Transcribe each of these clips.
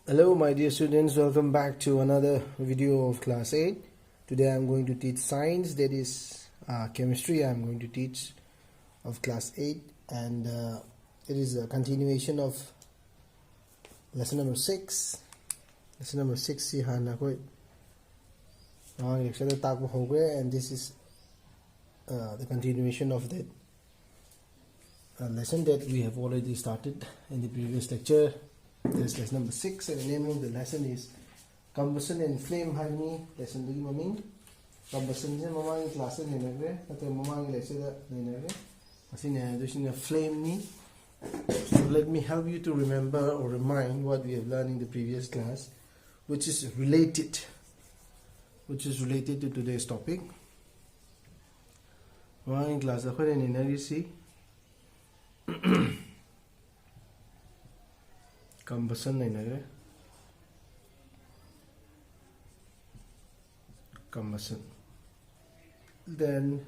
Hello my dear students, welcome back to another video of class 8. Today I am going to teach science, that is chemistry. I am going to teach of class 8 and it is a continuation of lesson number 6. Lesson number 6 and this is the continuation of that lesson that we have already started in the previous lecture. This is lesson number 6 and the name of the lesson is combustion and flame. Lesson the meaning combustion is mamang class in the mamang lecture flame. So let me help you to remember or remind what we have learned in the previous class, which is related to today's topic. Mamang class combustion combustion. Then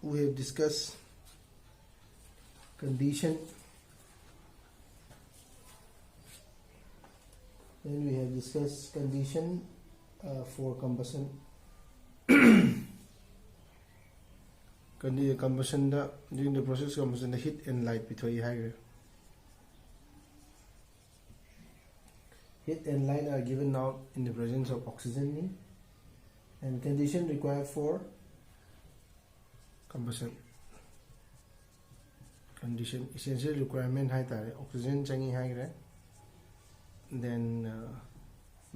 we have discussed condition. Then we have discussed condition for combustion. Combustion during the process of combustion, the heat and light between higher. Heat and light are given now in the presence of oxygen, and condition required for combustion. Condition essential requirement high oxygen changi high. Then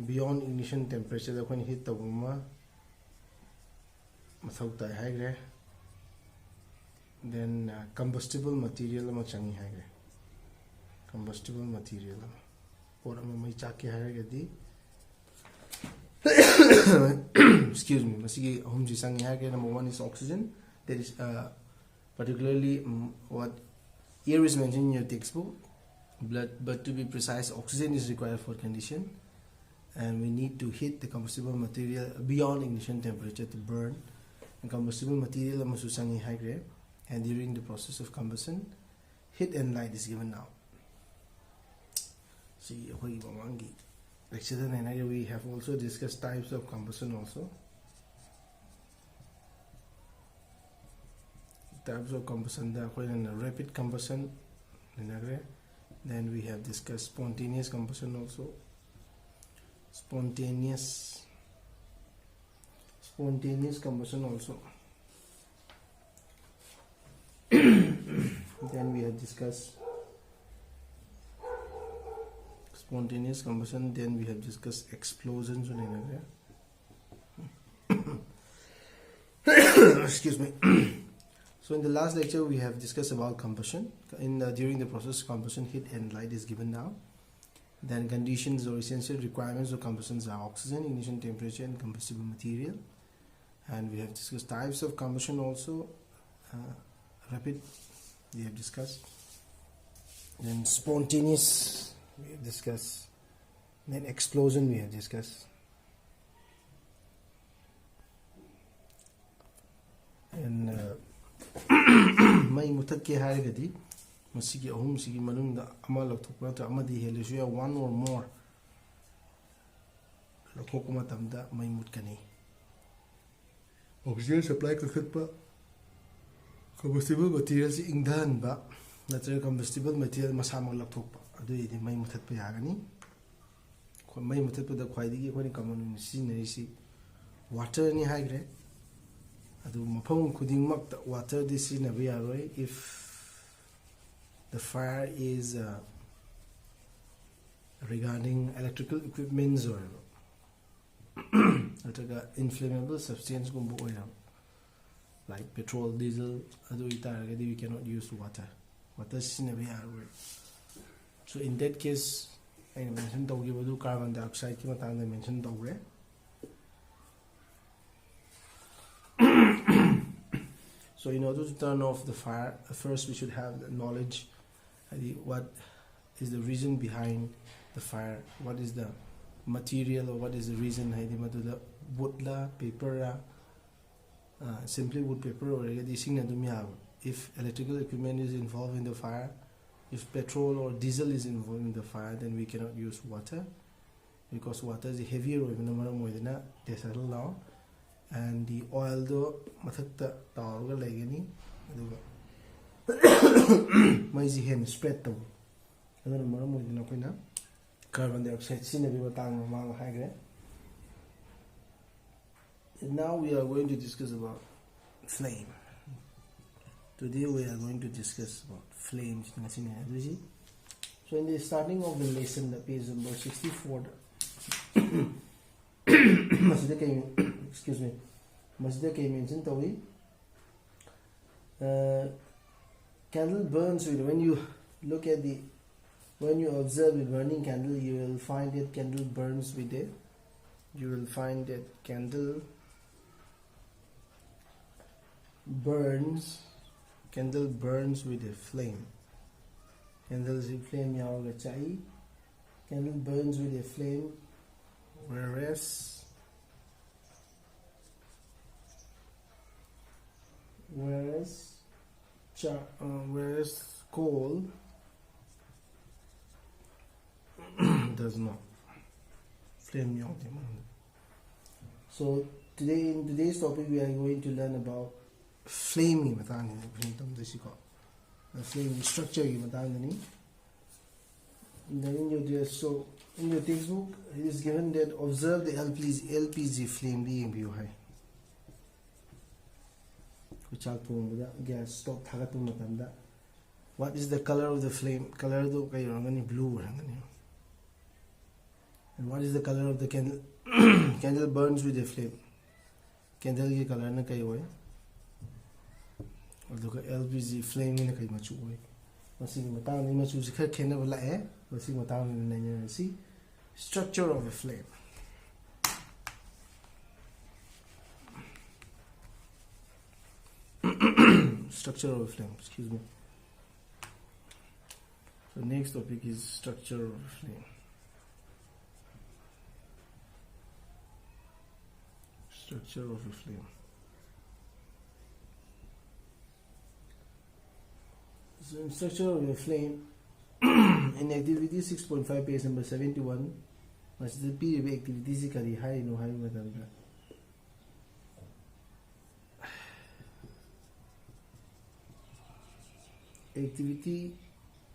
beyond ignition temperature the heat tawuma mathauta high. Then combustible material ma changi high. Combustible material or excuse me, number one is oxygen. That is particularly what here is mentioned in your textbook, but to be precise, oxygen is required for condition, and we need to heat the combustible material beyond ignition temperature to burn. And combustible material and during the process of combustion, heat and light is given now. See, we have also discussed types of combustion also. Types of combustion, rapid combustion. Then we have discussed spontaneous combustion also. Spontaneous combustion also. Then we have discussed spontaneous combustion. Then we have discussed explosions. Excuse me. So in the last lecture we have discussed about combustion. During the process of combustion, heat and light is given now. Then conditions or essential requirements of combustions are oxygen, ignition temperature, and combustible material. And we have discussed types of combustion also. Rapid we have discussed. Then spontaneous we have discussed. Then explosion we have discussed. And may mutatke harigadi masigi ahum sigi manungda ama laktokpa amadi helisuya one or more lakhokuma tamda may mutkani. Oxygen supply kakhatpa combustible materials ingdhan ba natural combustible material masamak laktokpa adu idi may mutatpa yagani. May mutatpa da khwaidigi khoni common sinarisi water ni haigre. Water this in a way if the fire is regarding electrical equipments or inflammable substance like petrol, diesel, we cannot use water. Water is in a way. So in that case, I mentioned carbon dioxide I mentioned already. So in order to turn off the fire, first we should have the knowledge what is the reason behind the fire, what is the material or what is the reason wood la paper simply wood paper or if electrical equipment is involved in the fire, if petrol or diesel is involved in the fire, then we cannot use water because water is heavier they settle down, and the oil though mathakta tawarga laigani aduga maisi hen spread to aduna maram oidina koina carbon dioxide sinabi matang mang haigre. Now we are going to discuss about flame. Today we are going to discuss about flames. So in the starting of the lesson, the page number 64, excuse me, Masjid came mentioned candle burns with, when you look at the, when you observe a burning candle, you will find that candle burns with it. You will find that candle burns with a flame. Candle is a flame yaoga chai. Candle burns with a flame, whereas coal does not. Flame yaoga. So today, in today's topic, we are going to learn about flame the flame structure then in your textbook it is given that observe the LPG flame being view high gas stop what is the color of the flame? Color do blue, and what is the color of the candle? Candle burns with a flame. Candle ki color na kai hoy LPG flame in kai machu hoy masigi matang ni machu khar khena la e masigi matang ni see structure of a flame. Structure of a flame, excuse me. So next topic is structure of a flame. Structure of a flame. So in structure of a flame, in activity 6.5 page number 71, must the period activity is kari high no high madam. Activity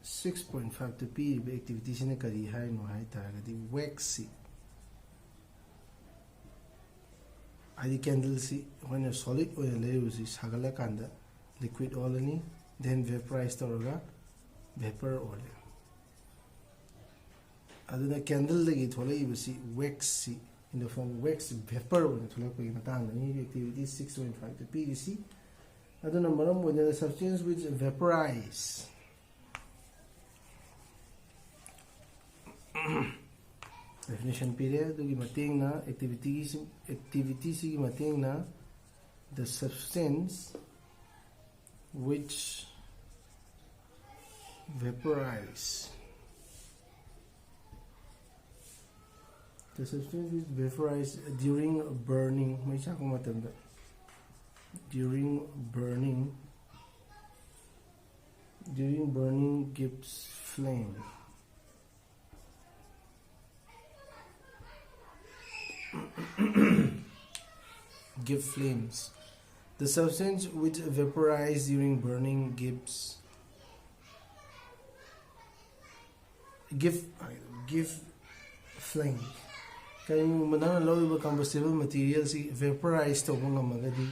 6.5 to period activity is kari high no high target waxy. The candle when a solid oil layer is sagala kanda liquid oil then vaporized or vapor oil. Aduna candle lagi thola ibasi wax in the form wax vapor oil thola ko matang ni activity 6.5 to PDC. Aduna maram when the substance which vaporize definition period do mating na activity si mating na the substance which vaporize during burning during burning gives flame. Give flames. The substance which vaporize during burning give flame. Kung manang low combustible materials vaporize to kung magadi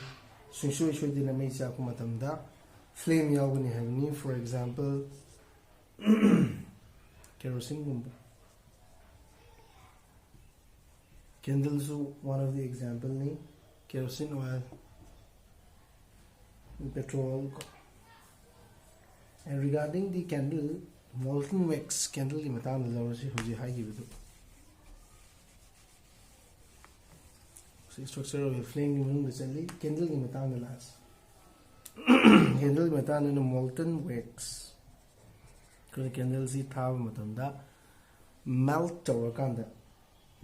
sunsoy din na may siya kung matamda flame yaw ni hangni, for example kerosene gumba. Candles one of the example ni kerosene oil, petrol. And regarding the candle, molten wax candle ki matang na si hoji high give. So structure of a flame recently candle ki matang na last. Candle ki matang na molten wax. Kung candle si thaw matanda melt to kanda.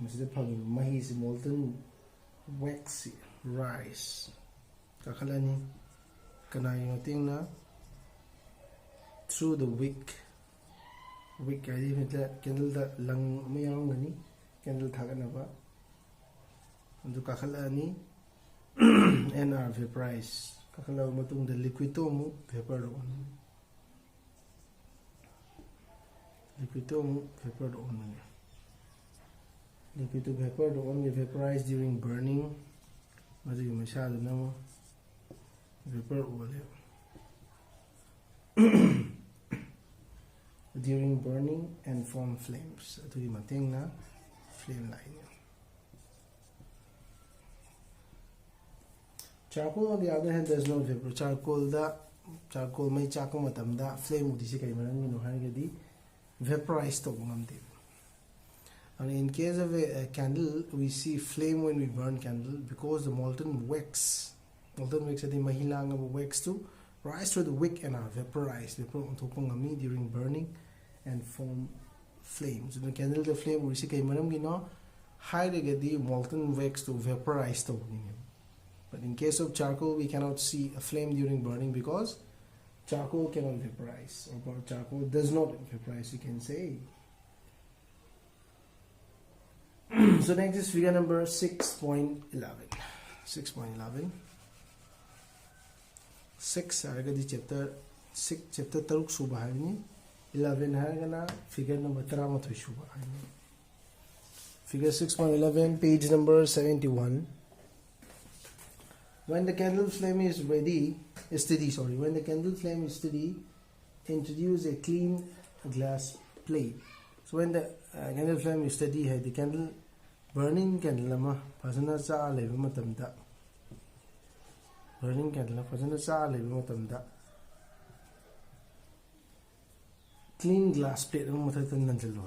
Masih pagin mahi si molten waxy rice. Kakala ni kanayo ting na through the wick wick kari candle da lang mayang gani candle thaganaba andu kakhala ani NR vaporize kakhala matung da liquid to mu vapor on liquid to mu vapor on liquid to vapor on vaporize during burning madu masha na mo vapor ole during burning and form flames atugi mateng na flame line charcoal on the other hand there's no vapor charcoal mai chakko matam da flame udi si kai maran no hargadi vaporize to ngamde and in case of a candle we see flame when we burn candle because the molten wax adi mahilang wax to rise through the wick and are vaporized during burning and form flames. The candle the flame we see kai maram gino high the molten wax to vaporize to. But in case of charcoal we cannot see a flame during burning because charcoal cannot vaporize or charcoal does not vaporize, you can say. So next is figure number 6.11. 6.11. 6 haragadi chapter 6 chapter taruk suba haini 11 haragana figure number 13 suba haini figure 6.11 page number 71. When the candle flame is steady, when the candle flame is steady, introduce a clean glass plate. So when the candle flame is steady, the candle burning candle lama phasana cha leba matamda burning candle phasana cha leba matamda clean glass plate am mathata nanjalo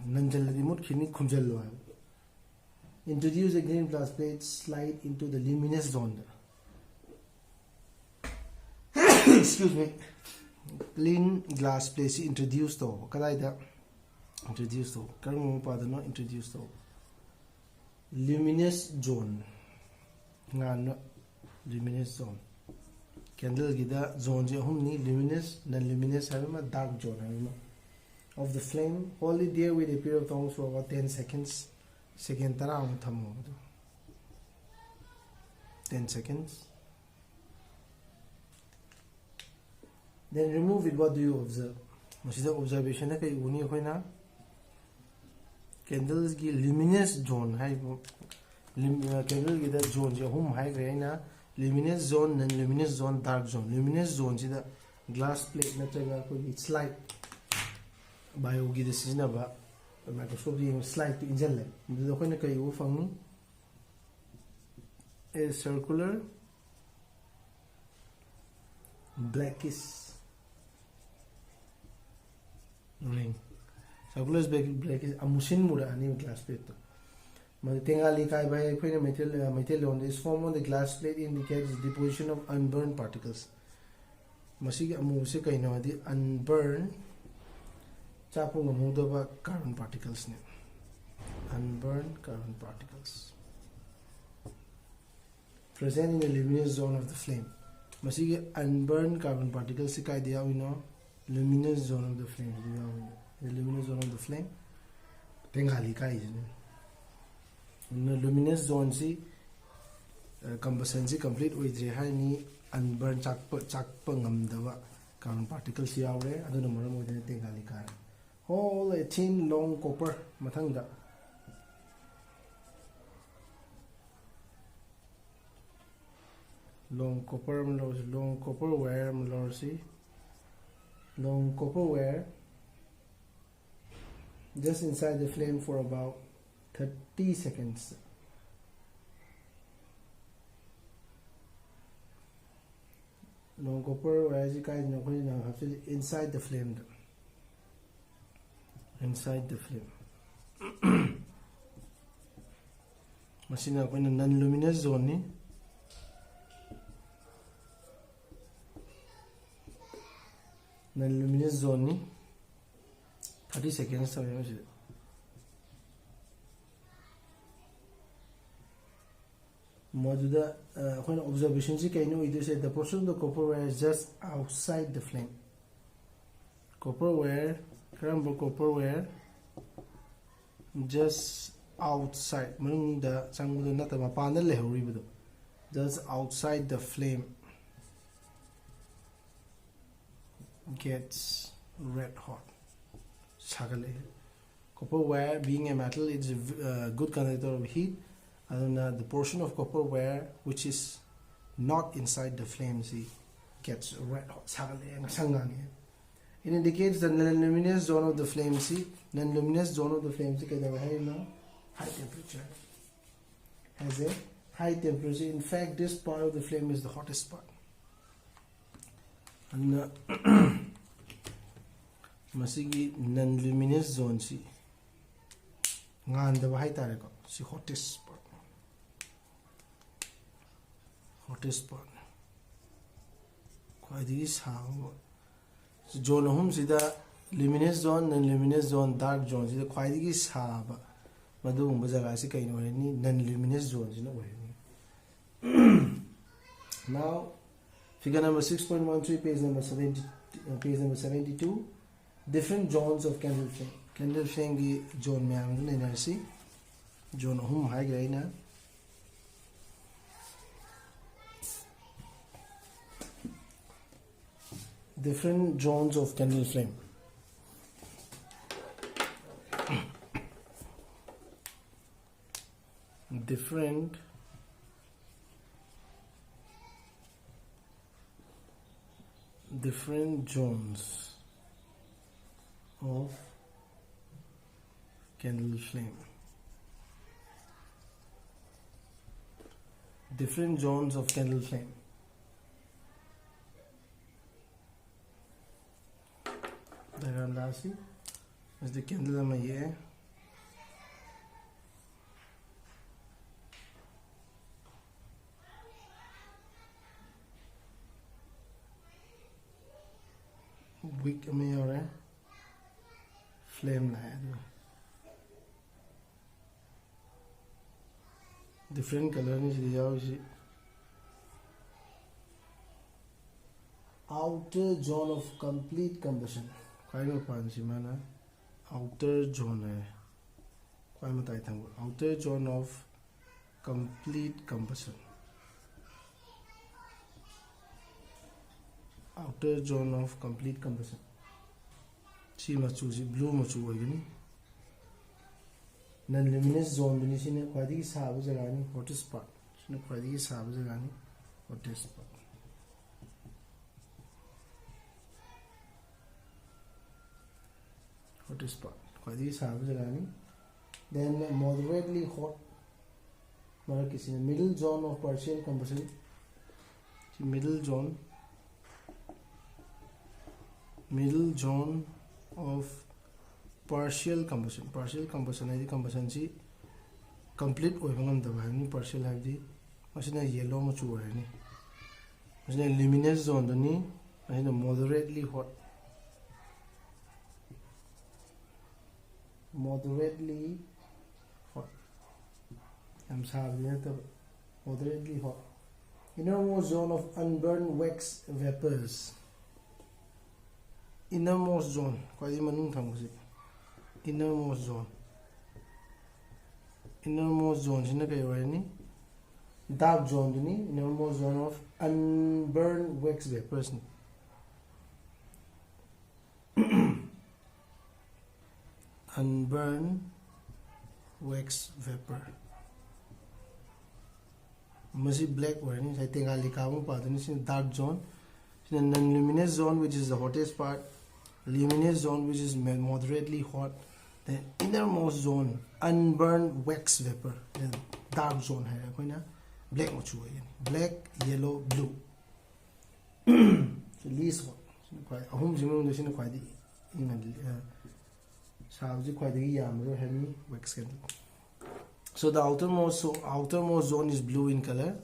nanjal remote khini khumjalo. Introduce a green glass plate, slide into the luminous zone. Excuse me. Clean glass plate introduced to kadaida introduced to karmo padano introduced to luminous zone ngana luminous zone candle gida zone je humni luminous non luminous harma dark zone harma of the flame. Hold it there with a period of time for about 10 seconds. Second tara 10 seconds. Then remove it. What do you observe? Masida observation na kay uni ko na candles ki luminous zone hai candle ki da zone je hum hai gre na luminous zone non luminous zone dark zone. Luminous zone ji da glass plate na chaga ko it's like bio gi this is na ba microscope di slide to injal le do ko na kay u fang a circular blackish ring. Circular blackish amusin mura ani glass plate to tengali kai by metal on this form on the glass plate indicates the deposition of unburned particles. Masigi amu se kai no di unburned chapung amu do ba carbon particles ne unburned carbon particles present in the luminous zone of the flame. Masigi unburned carbon particles se kai dia we know luminous zone of the flame. The luminous zone of the flame tengali kai is the luminous zone si combustion si complete with ni unburned chak ngam dawa carbon particles yaure adu number mo de tengali kai whole a thin long copper mathang da long copper wire si long copper wire just inside the flame for about 30 seconds. Long copper wire is guys inside the flame. Inside the flame. Machine na non-luminous zone ni. Non-luminous zone ni 30 seconds Moduda when observation see can know either say the portion of the copper wire is just outside the flame. copper wire, copper wire just outside, just outside the flame gets red hot. Copper wire, being a metal, it's a good conductor of heat, and the portion of copper wire which is not inside the flame, see, gets red hot. It indicates the non-luminous zone of the flame, see, non-luminous zone of the flame, see, high temperature, has a high temperature. In fact, this part of the flame is the hottest part. And masigi non-luminous zone, see, ngandaba hai tare ko, see, hottest part, hottest part. Quite is how. So zone home see the luminous zone, non-luminous zone, dark zone, see the quite is how. Madu umbazaga si kaino ni non-luminous zones, you know. Now, figure number 6.13, page number 72. Different zones of candle flame. Candle flame ki zone mein am na energy zone hum high graina. Different zones of candle flame. Different zones of candle flame. Different zones of candle flame. Diagram lastly is the candle am here. Wick में और है flame लाया तो different color नहीं चली जाओ इसी outer zone of complete combustion कोई में पांच माना outer zone है कोई में ताई था outer zone of complete combustion outer zone of complete combustion. See machu si blue machu hoigani. Non-luminous zone bini sine khwadi saaba jaga ni hottest part. Sine khwadi saaba jaga ni hottest part. Hottest part. Khwadi saaba jaga ni. Then moderately hot. Mara kisi middle zone of partial combustion. See middle zone of partial combustion. Partial combustion is the combustion see complete oivangam dabani partial have the machine yellow machu hai machine luminous zone dani machine moderately hot am sabe to moderately hot. Innermost zone of unburned wax vapors. Innermost zone, quite manung thamsi. Innermost zone. Innermost zone, sina kayo ni dark zone ni innermost zone of unburned wax vapors. Unburned wax vapor. Masi black or ni I think Ali kamu pa ni sin dark zone. The non-luminous zone, which is the hottest part, luminous zone, which is moderately hot, the innermost zone, unburned wax vapor, the dark zone hai black machu black, yellow, blue. So least hot. Ahum jimung the sin quite sabji quite yam heavy wax candle. So the outermost zone is blue in color.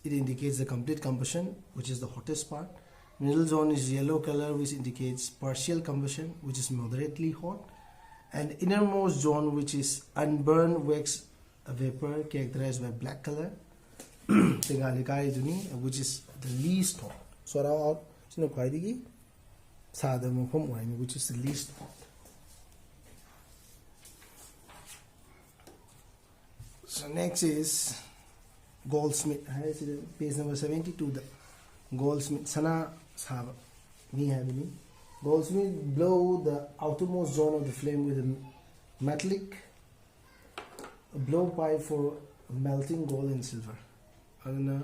It indicates the complete combustion, which is the hottest part. Middle zone is yellow color, which indicates partial combustion, which is moderately hot. And innermost zone, which is unburned wax vapor, characterized by black color, which is the least hot. So out sadam mafam oini, which is the least hot. So next is Goldsmith. Page number 72. The Goldsmith sana saba me having Goldsmith blow the outermost zone of the flame with a metallic blowpipe for melting gold and silver. Aduna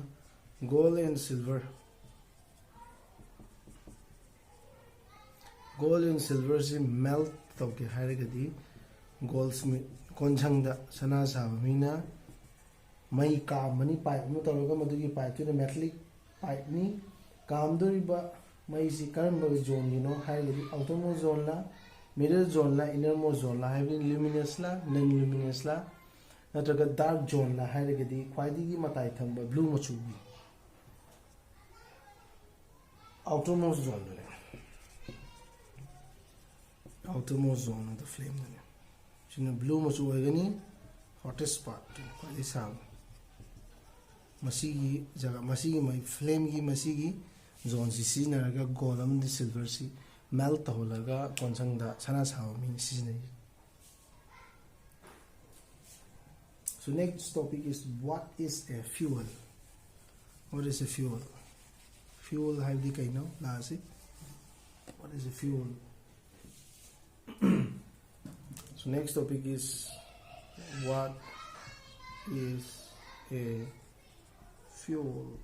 gold and silver si melt tawke hairagadi Goldsmith konjangda sana saba mina mai ka mani pipe mu tawraga madugi pipe tu metallic pipe ni kamdoriba mai si karamba zone you know hairagadi outermost zone la, middle zone la, innermost zone la, having luminous la, non luminous la, natraga dark zone la hairagadi khwaidigi matai thamba blue machugi outermost zone la, outermost zone of the flame la. China blue machu oigani hottest part khwaidi sang masigi jaga masigi mai flame gi masigi zone si naraga gold am the silver si melt holaga konsang da sana saw min si nei. So next topic is what is a fuel? What is a fuel? Fuel have the kind of lasi. What is a fuel? So next topic is what is a fuel?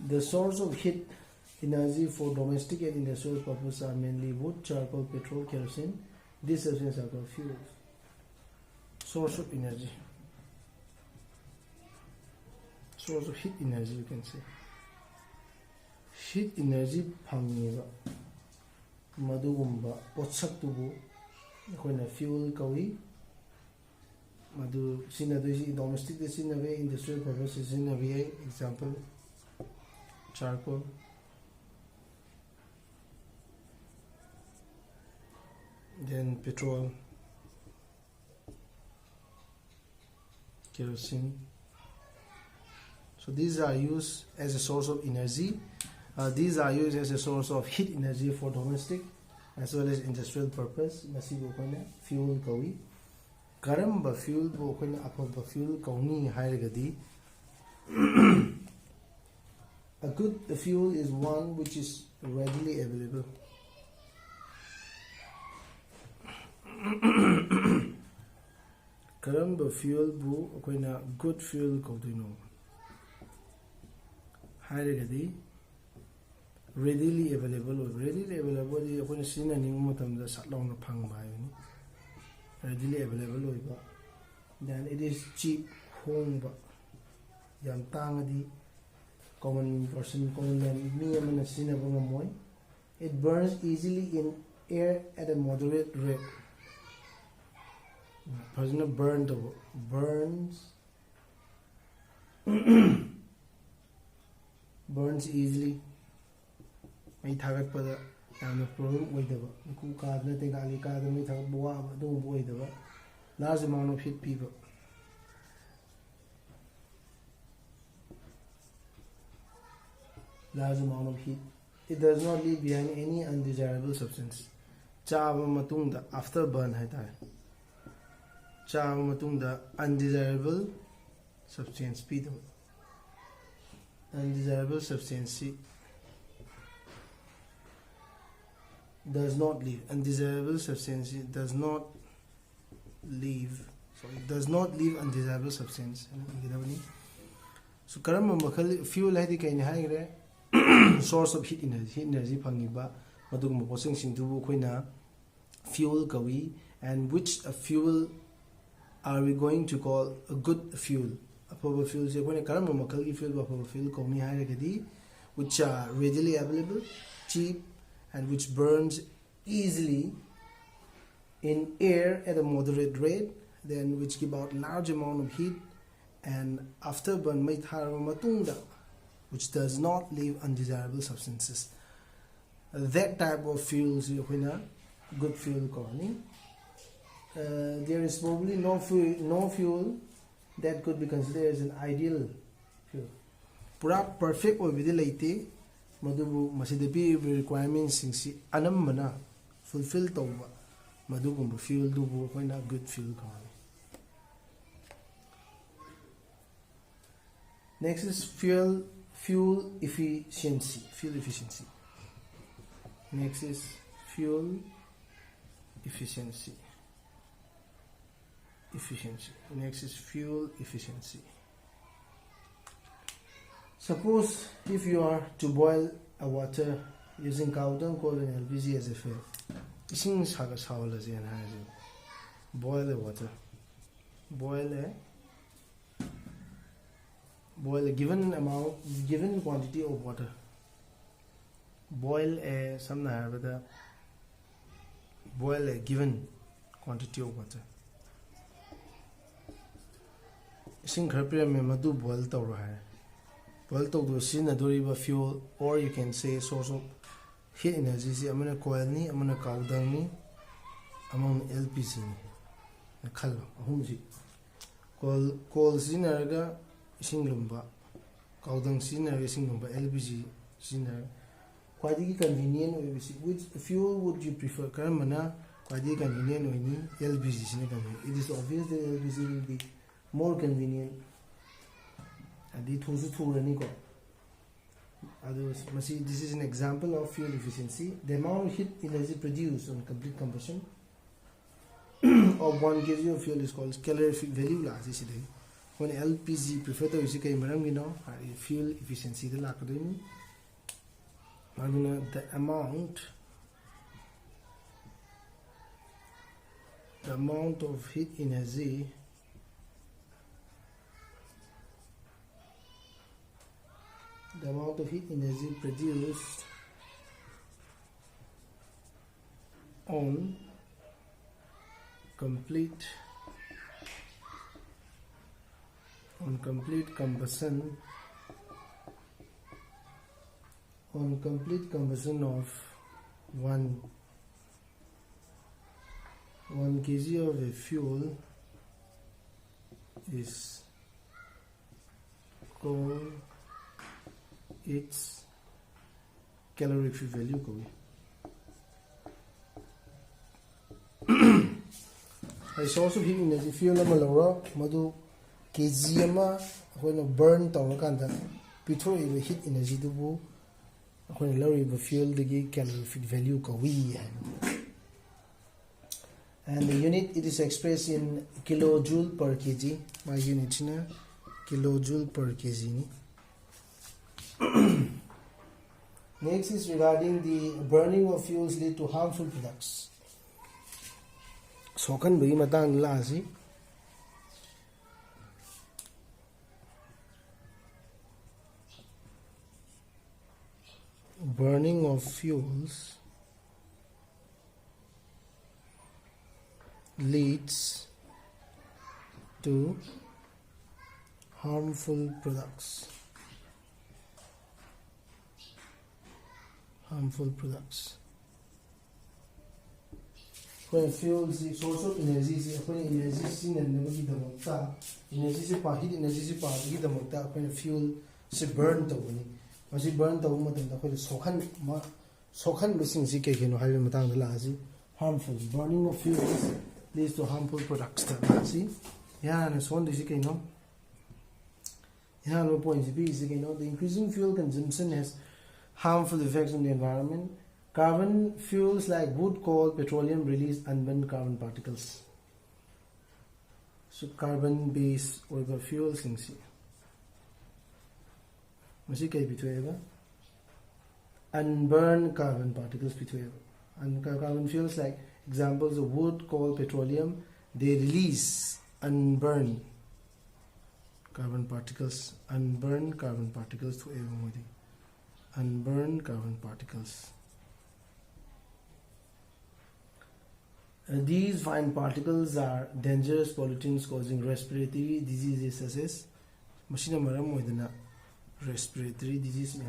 The source of heat energy for domestic and industrial purposes are mainly wood, charcoal, petrol, kerosene. These substances are called fuels. Source of energy. Source of heat energy, you can say. Heat energy phangniba madugumba potsak tubu akoina fuel kawi madu sinadui domestic de sinave industrial purposes sinave example charcoal, then petrol, kerosene. So these are used as a source of energy. These are used as a source of heat energy for domestic as well as industrial purpose. Masibo koina fuel kawi. Karamba fuel bo koina apaba fuel kauni hairagadi. A good fuel is one which is readily available. Karamba fuel bu akoina good fuel kaudino. Hairagadi readily available. Readily available is akoina sina ningu matamda satlong phang ba yuni. Readily available oiba. Then it is cheap hong ba. Yam tangadi common person, common man, me and a it burns easily in air at a moderate rate. Person burns burns easily. I target for the problem with the cool card, nothing I got me to don't wait the large amount of heat people. Large amount of heat. It does not leave behind any undesirable substance. Chaba matungda after burn hai tai. Chaba matungda undesirable substance pidam. Undesirable substance does not leave. Undesirable substance does not leave. Sorry, does not leave undesirable substance. So karama makhal fuel hai di kaini haigre. Source of heat energy phangiba madugum posing singdu koina fuel kawi, and which fuel are we going to call a good fuel? Apova fuel je koina karama makal ki fuel apova fuel kauni hairagadi which are readily available, cheap, and which burns easily in air at a moderate rate, then which give out large amount of heat, and after burn may matungda, which does not leave undesirable substances. That type of fuels is good fuel. There is probably no fuel that could be considered as an ideal fuel. Pura perfect oibidi leite madubu masida pi requirements singsi anambana fulfill tawba madugumba fuel dubu koina good fuel kawani. Next is fuel efficiency. Next is fuel efficiency. Next is fuel efficiency. Suppose if you are to boil a water using cow dung, coal and LPG as a fuel. Boil the water. Boil a given quantity of water. Boil a given quantity of water. Boil to fuel, or you can say source of heat energy. Amana coil ni, amana cow dung ni, among LPG ni. Khalo ahumji. Coal sinaraga ising lumba, cow dung sinaraga ising lumba, LPG sinaraga. Quite convenient. Which fuel would you prefer? Karamana quite convenient or LPG. It is obvious that LPG will be more convenient. And this is an example of fuel efficiency. The amount of heat energy produced on complete combustion of 1 kg of fuel is called calorific value. When LPG prefer to use fuel efficiency, the amount of heat energy produced on complete combustion of 1 kg of a fuel is called its calorific value. A source of heat energy fuel madu kg burn heat energy fuel calorific value. And the unit, it is expressed in kilojoule per kg. My unit is kilojoule per kg. Next is regarding the burning of fuels lead to harmful products. So can be matang lasi. Burning of fuels leads to harmful products. When fuels is source of energy, when energy is in energy when fuel is burn to harmful. Burning of fuels leads to harmful products. The increasing fuel consumption has harmful effects on the environment. Carbon fuels like wood, coal, petroleum release unburned carbon particles. So carbon-based oil fuels unburned carbon particles and carbon fuels like examples of wood, coal, petroleum, they release unburned carbon particles to unburned carbon particles. These fine particles are dangerous pollutants causing respiratory diseases such as respiratory disease.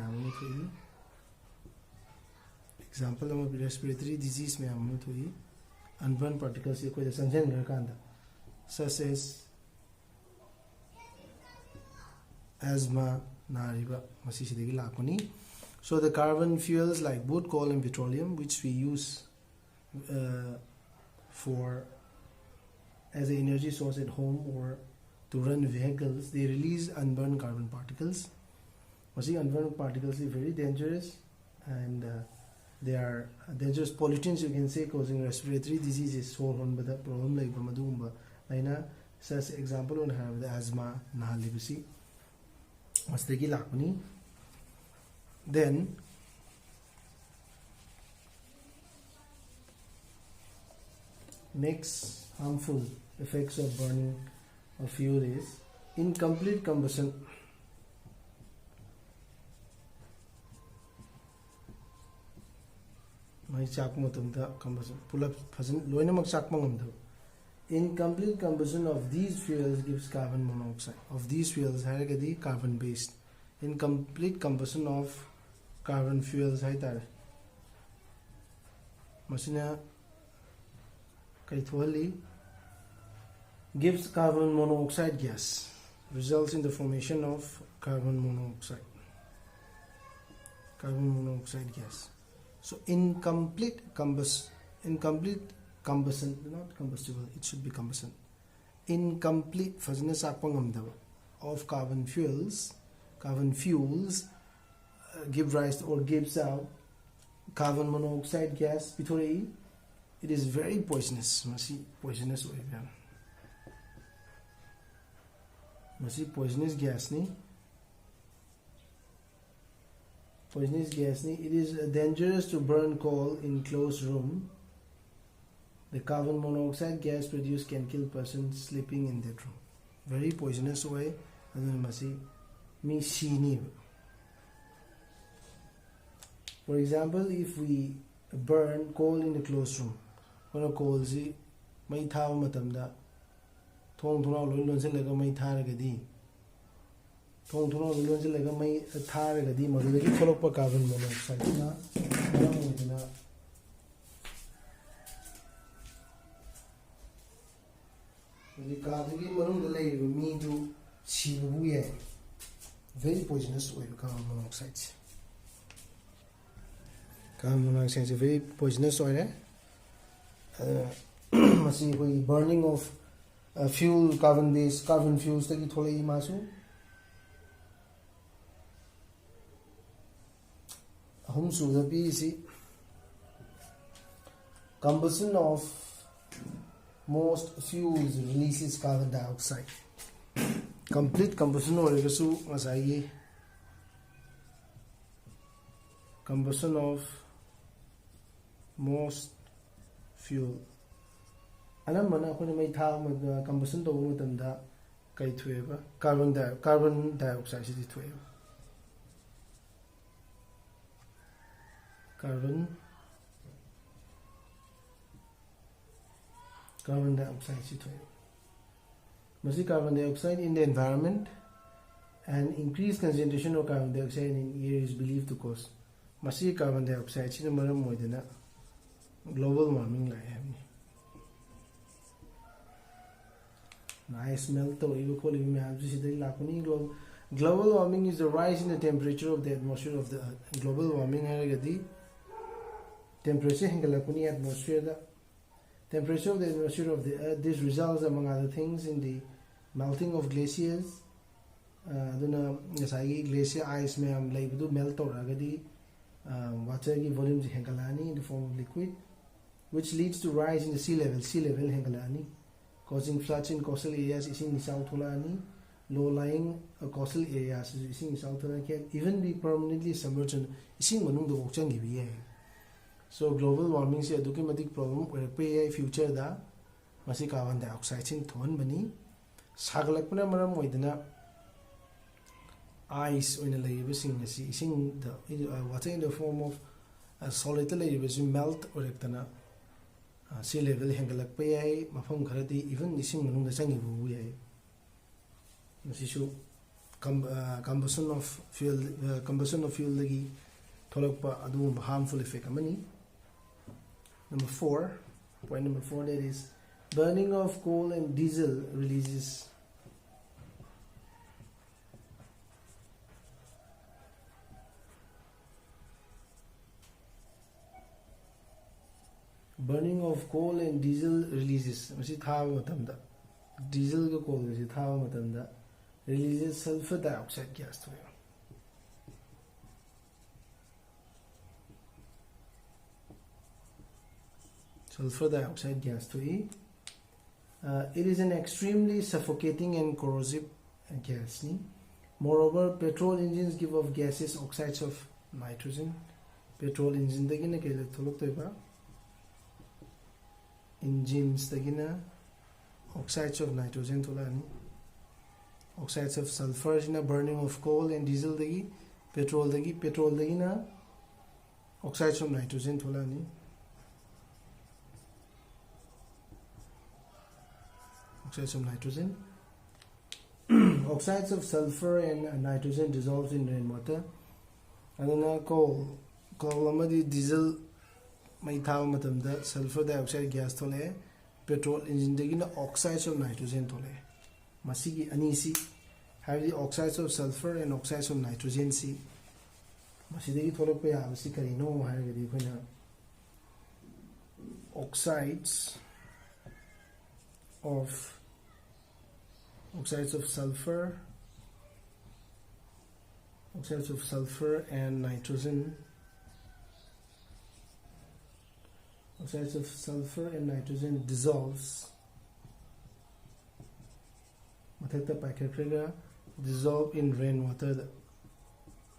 Example of respiratory disease unburned particles such as asthma nariba masi sidagi lakoni. So the carbon fuels like wood, coal and petroleum, which we use for as an energy source at home or to run vehicles, they release unburned carbon particles. Unburned particles are very dangerous, and they are dangerous pollutants, you can say, causing respiratory diseases. So on the problem like madumba aina such example on have the asthma nahalibisi mastegi lakuni. Then next harmful effects of burning of fuel is incomplete combustion. Incomplete combustion of these fuels gives carbon monoxide. Of these fuels, carbon based. Incomplete combustion of carbon fuels gives carbon monoxide gas, results in the formation of carbon monoxide gas. So incomplete combustion, not combustible, it should be combustion. Incomplete of carbon fuels give rise to, or gives out carbon monoxide gas. It is very poisonous. Poisonous gas ni. It is dangerous to burn coal in closed room. The carbon monoxide gas produced can kill persons sleeping in that room. Very poisonous way. For example, if we burn coal in the closed room, when a coal si may thaw matamda thong thona lon se laga may tharagadi thong thona lon se laga may tharagadi madudagi tholokpa carbon monoxide na maram oidina the kadagi manung da leiru mi du sibu ye. Very poisonous oil carbon monoxide. Carbon monoxide is a very poisonous oil. Burning of fuel, carbon based carbon fuels tagi tholai masu ahum suda pi combustion of most fuels releases carbon dioxide. Complete combustion oregasu masai combustion of most fuel anamana akone mai tha combustion to matamda kai thueba carbon dioxide si thueba carbon dioxide si thueba. Carbon dioxide in the environment, and increased concentration of carbon dioxide in air is believed to cause carbon dioxide global warming like nice melt global warming is the rise in the temperature of the atmosphere of the earth. Global warming temperature atmosphere temperature of the atmosphere of the earth. This results, among other things, in the melting of glaciers. Glacier ice melt water volumes in the form of liquid, which leads to rise in the sea level causing floods in coastal areas. Low lying coastal areas can even be permanently submerged in. So global warming is a documented problem where future da carbon dioxide in thon bani sagalakpana maram oidana ice oina laibasing the water in the form of a solid melt orektana sea level hengalakpa yai mafam kharadi even ising manung da changibu yai nasisu combustion of fuel lagi tholakpa adu harmful effect amani. Number 4, point number 4, that is burning of coal and diesel releases of coal and diesel releases. Diesel ka coal releases sulfur dioxide gas. Sulfur dioxide gas. It is an extremely suffocating and corrosive gas. Moreover, petrol engines give off gases, oxides of nitrogen. Petrol engine dagina kele tholok toiba. Engines dagina oxides of nitrogen tholani. Oxides of sulfur in a burning of coal and diesel dagi. Petrol dagina oxides of nitrogen tholani. Oxides of nitrogen. Oxides of sulfur and nitrogen dissolves in rainwater. Adana coal amadi diesel mai thaw matamda sulfur dioxide gas thole, petrol engine dagina oxides of nitrogen thole. Masigi anisi have the oxides of sulfur and oxides of nitrogen si masidagi tholok pa yabasi karino haigadi koina oxides of sulfur and nitrogen. Oxides of sulfur and nitrogen dissolves. Dissolve in rainwater.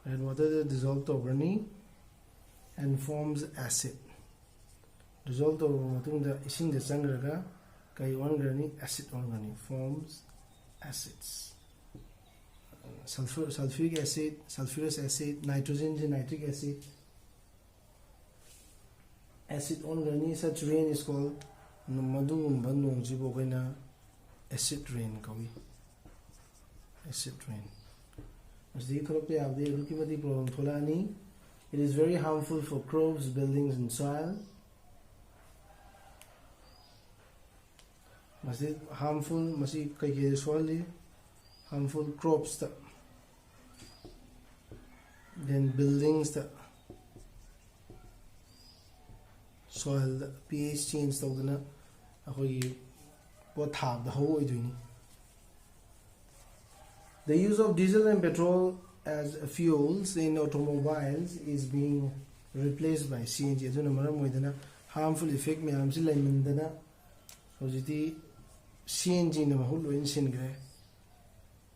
Rainwater dissolved over and forms acid. Dissolved over the ising the sangraga kai organi acid organi forms acids. Sulfuric acid, sulfurous acid, nitrogen, nitric acid. Acid organi such rain is called acid rain. Acid rain. It is very harmful for crops, buildings, and soil. Harmful crops, then buildings, soil, pH change, the use of diesel and petrol as fuels in automobiles is being replaced by CNG. Harmful effect CNG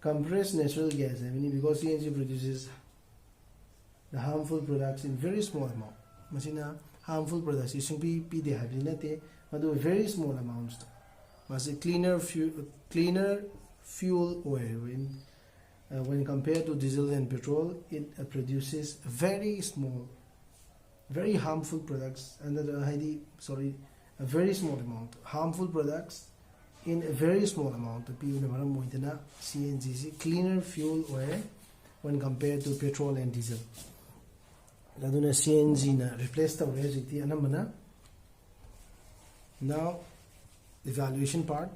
compressed natural gas, because CNG produces the harmful products in very small amount. Harmful products is very small amounts. Cleaner fuel oil when compared to diesel and petrol, it produces very small, very harmful products under a very small amount. Harmful products in a very small amount. CNG is cleaner fuel oil when compared to petrol and diesel. CNG na replace the anamana. Now, evaluation part.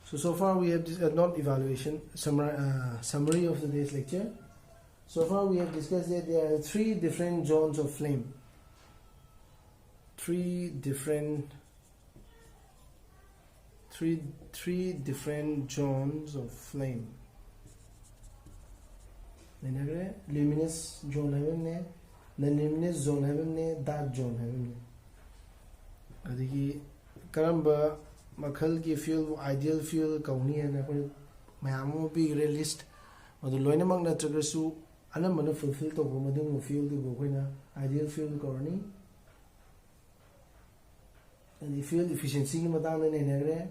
So far we have not evaluation, summary of today's lecture. So far we have discussed that there are three different zones of flame. Three different zones of flame. Luminous zone, non-luminous zone, dark zone. Karamba Makhal ki fuel, ideal fuel, kauni and Mayamo be realist, or the Loinamak Natragasu, Anamana fulfill to Gomadum fuel the Gogina, ideal fuel corny, and the fuel efficiency Madame in Negre,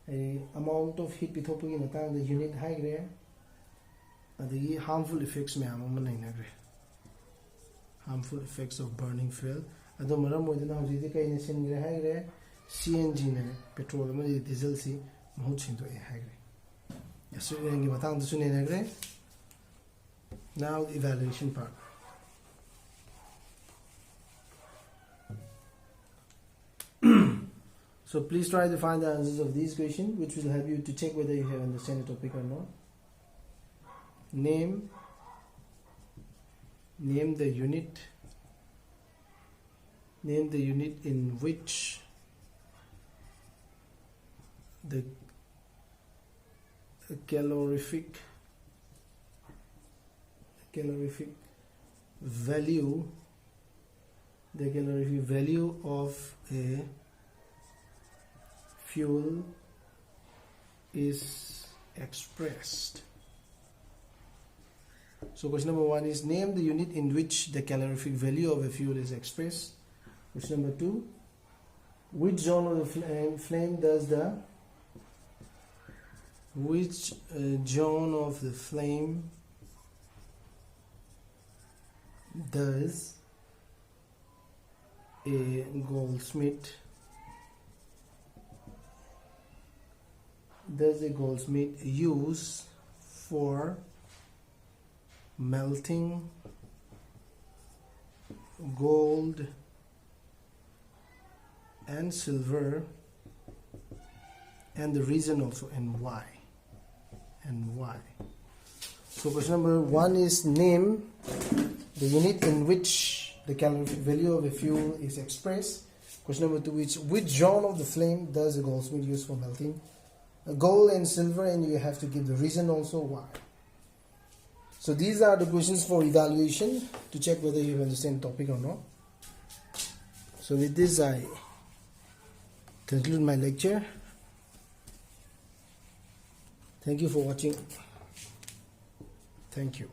a amount of heat pithopi in the unit high grade, and the harmful effects Mayamo in Negre. Harmful effects of burning fuel. And the Maram with the Nausicaa in a single high grade. CNG ne petrol में diesel सी बहुत छिंदो है grey ऐसे रहेंगे बताऊं तो सुनिए grey. Now the evaluation part. So please try to find the answers of these questions, which will help you to check whether you have understand the topic or not. Name the unit Name the unit in which the calorific value of a fuel is expressed. So question number 1 is name the unit in which the calorific value of a fuel is expressed. Question number 2, which zone of the flame does the a goldsmith use for melting gold and silver, and the reason also, and why. So question number 1 is name the unit in which the calorific value of a fuel is expressed. Question number 2 is which zone of the flame does a goldsmith use for melting gold and silver, and you have to give the reason also why. So these are the questions for evaluation to check whether you understand the topic or not. So with this I conclude my lecture. Thank you for watching. Thank you.